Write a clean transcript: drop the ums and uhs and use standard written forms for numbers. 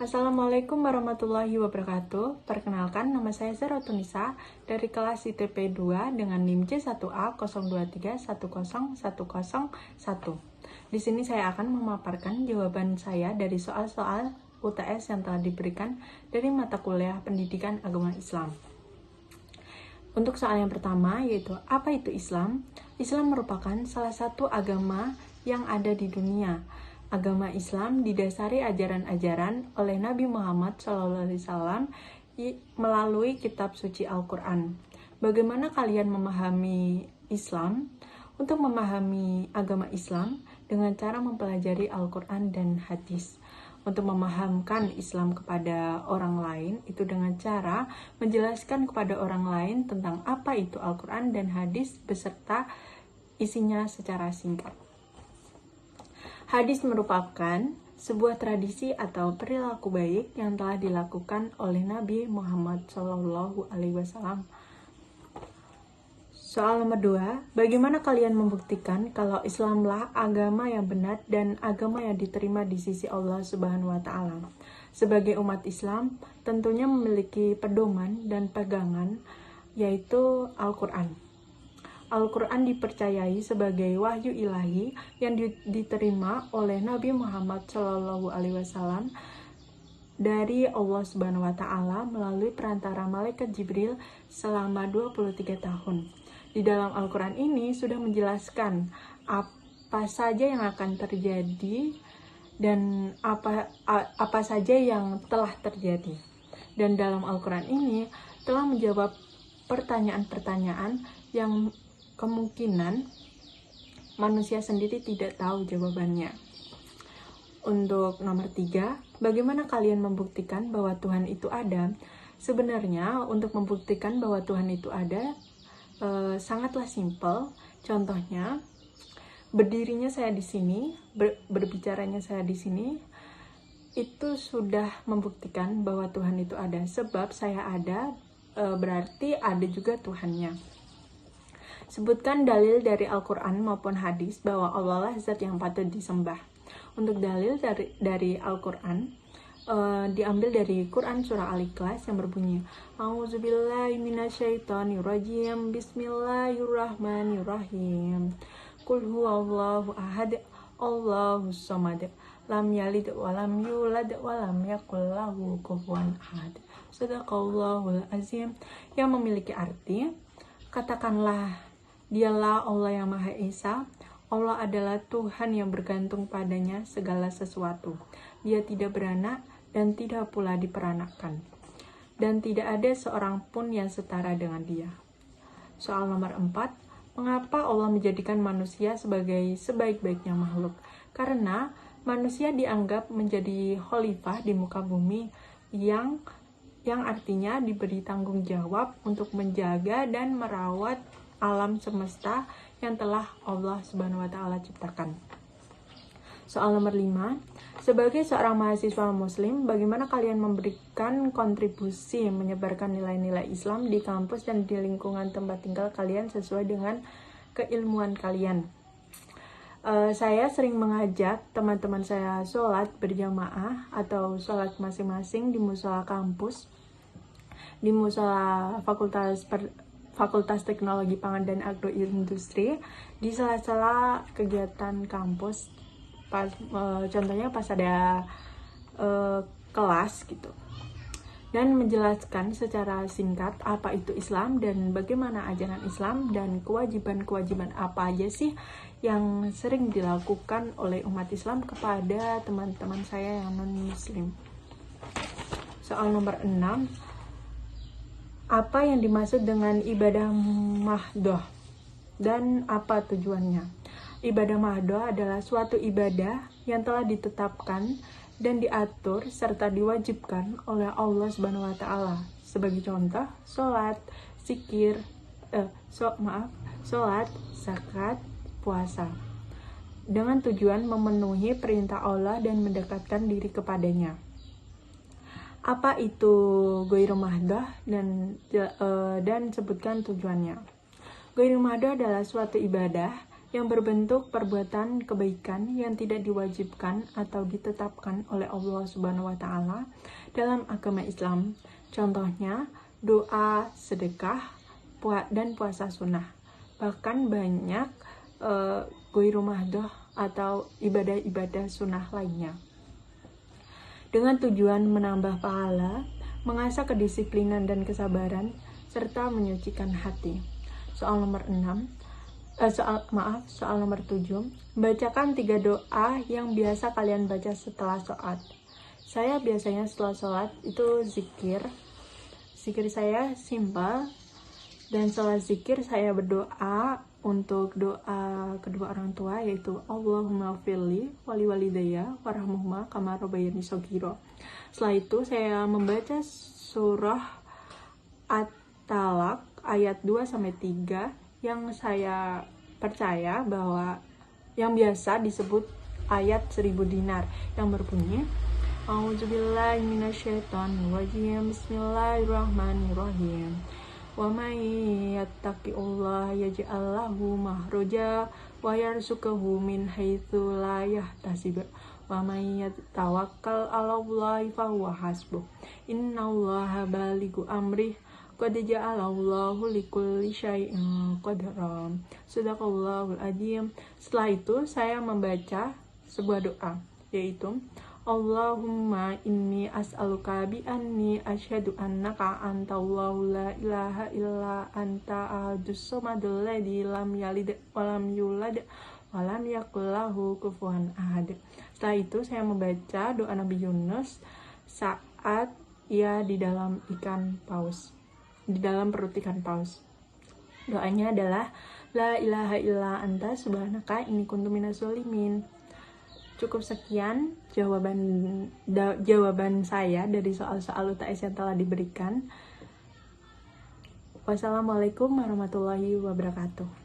Assalamualaikum warahmatullahi wabarakatuh. Perkenalkan, nama saya Zara Tunisa dari kelas ITP 2 dengan NIM C1A02310101. Di sini saya akan memaparkan jawaban saya dari soal-soal UTS yang telah diberikan dari mata kuliah Pendidikan Agama Islam. Untuk soal yang pertama, yaitu apa itu Islam? Islam merupakan salah satu agama yang ada di dunia. Agama Islam didasari ajaran-ajaran oleh Nabi Muhammad SAW melalui kitab suci Al-Quran. Bagaimana kalian memahami Islam? Untuk memahami agama Islam dengan cara mempelajari Al-Quran dan hadis. Untuk memahamkan Islam kepada orang lain itu dengan cara menjelaskan kepada orang lain tentang apa itu Al-Quran dan hadis beserta isinya secara singkat. Hadis merupakan sebuah tradisi atau perilaku baik yang telah dilakukan oleh Nabi Muhammad SAW. Soal nomor 2, bagaimana kalian membuktikan kalau Islamlah agama yang benar dan agama yang diterima di sisi Allah Subhanahu wa Ta'ala? Sebagai umat Islam, tentunya memiliki pedoman dan pegangan, yaitu Al-Quran. Al-Quran dipercayai sebagai wahyu ilahi yang diterima oleh Nabi Muhammad SAW dari Allah Subhanahu wa Ta'ala melalui perantara malaikat Jibril selama 23 tahun. Di dalam Al-Quran ini sudah menjelaskan apa saja yang akan terjadi dan apa saja yang telah terjadi. Dan dalam Al-Quran ini telah menjawab pertanyaan-pertanyaan yang kemungkinan manusia sendiri tidak tahu jawabannya. Untuk nomor 3, bagaimana kalian membuktikan bahwa Tuhan itu ada? Sebenarnya untuk membuktikan bahwa Tuhan itu ada sangatlah simpel. Contohnya, berdirinya saya di sini, berbicaranya saya di sini, itu sudah membuktikan bahwa Tuhan itu ada. Sebab saya ada, berarti ada juga Tuhannya. Sebutkan dalil dari Al-Quran maupun hadis bahwa Allah lah zat yang patut disembah. Untuk dalil dari Al-Quran, diambil dari Quran surah Al-Ikhlas yang berbunyi A'udzubillahi minasyaitonirrajim Bismillahirrahmanirrahim Qul huwallahu ahad Allahus samad lam yalid walam yulad walam yakul lahu kufuwan ahad. Shadaqallahul azim, yang memiliki arti, katakanlah, Dialah Allah yang Maha Esa. Allah adalah Tuhan yang bergantung padanya segala sesuatu. Dia tidak beranak dan tidak pula diperanakkan. Dan tidak ada seorang pun yang setara dengan dia. Soal nomor 4, mengapa Allah menjadikan manusia sebagai sebaik-baiknya makhluk? Karena manusia dianggap menjadi khalifah di muka bumi yang artinya diberi tanggung jawab untuk menjaga dan merawat alam semesta yang telah Allah Subhanahu wa Ta'ala ciptakan. Soal nomor 5, sebagai seorang mahasiswa muslim, bagaimana kalian memberikan kontribusi menyebarkan nilai-nilai Islam di kampus dan di lingkungan tempat tinggal kalian sesuai dengan keilmuan kalian? Saya sering mengajak teman-teman saya sholat berjamaah atau sholat masing-masing di musola kampus, di musola Fakultas Teknologi Pangan dan Agroindustri, di sela-sela kegiatan kampus, contohnya pas ada kelas gitu, dan menjelaskan secara singkat apa itu Islam dan bagaimana ajaran Islam dan kewajiban-kewajiban apa aja sih yang sering dilakukan oleh umat Islam kepada teman-teman saya yang non-muslim. Soal nomor 6, apa yang dimaksud dengan ibadah mahdoh dan apa tujuannya? Ibadah mahdoh adalah suatu ibadah yang telah ditetapkan dan diatur serta diwajibkan oleh Allah Subhanahu wa Ta'ala. Sebagai contoh, sholat, sholat, zakat, puasa. Dengan tujuan memenuhi perintah Allah dan mendekatkan diri kepadanya. Apa itu ghairu mahdoh dan sebutkan tujuannya. Ghairu mahdoh adalah suatu ibadah yang berbentuk perbuatan kebaikan yang tidak diwajibkan atau ditetapkan oleh Allah Subhanahu wa taala dalam agama Islam. Contohnya doa, sedekah, dan puasa sunnah. Bahkan banyak ghairul mahdoh atau ibadah-ibadah sunnah lainnya. Dengan tujuan menambah pahala, mengasah kedisiplinan dan kesabaran, serta menyucikan hati. Soal nomor 7. Bacakan 3 doa yang biasa kalian baca setelah sholat. Saya biasanya setelah sholat itu zikir. Zikir saya simpel. Dan setelah zikir saya berdoa untuk doa kedua orang tua, yaitu Allahumma firli wali walidayya warahmuhuma kama rabbayani shaghira. Setelah itu saya membaca surah At-Talaq ayat 2-3 yang saya percaya bahwa yang biasa disebut ayat 1000 dinar yang berbunyi A'udzubillahi minasyaitonirrajim. Bismillahirrahmanirrahim. Wa may yattaqillaha yaj'al lahu makhraja wa yarzuqhu min haitsu la yahtasib. Wa may yatawakkal 'alallahi fahuwa hasbuh. Innallaha balighu amrih. Qad ja'alallahu likulli syai'in qadra. Shadaqallahul adzim. Setelah itu saya membaca sebuah doa, yaitu Allahumma inni as'aluka bi anni asyhadu annaka antallahu la ilaha illa anta ahadus samadul ladzi lam yalid walam yulad walam yakul lahu kufuwan ahad. Setelah itu saya membaca doa Nabi Yunus saat ia di dalam perut ikan paus. Doanya adalah la ilaha illa anta subhanaka inni kuntu minaz zalimin. Cukup sekian jawaban saya dari soal-soal UTS yang telah diberikan. Wassalamualaikum warahmatullahi wabarakatuh.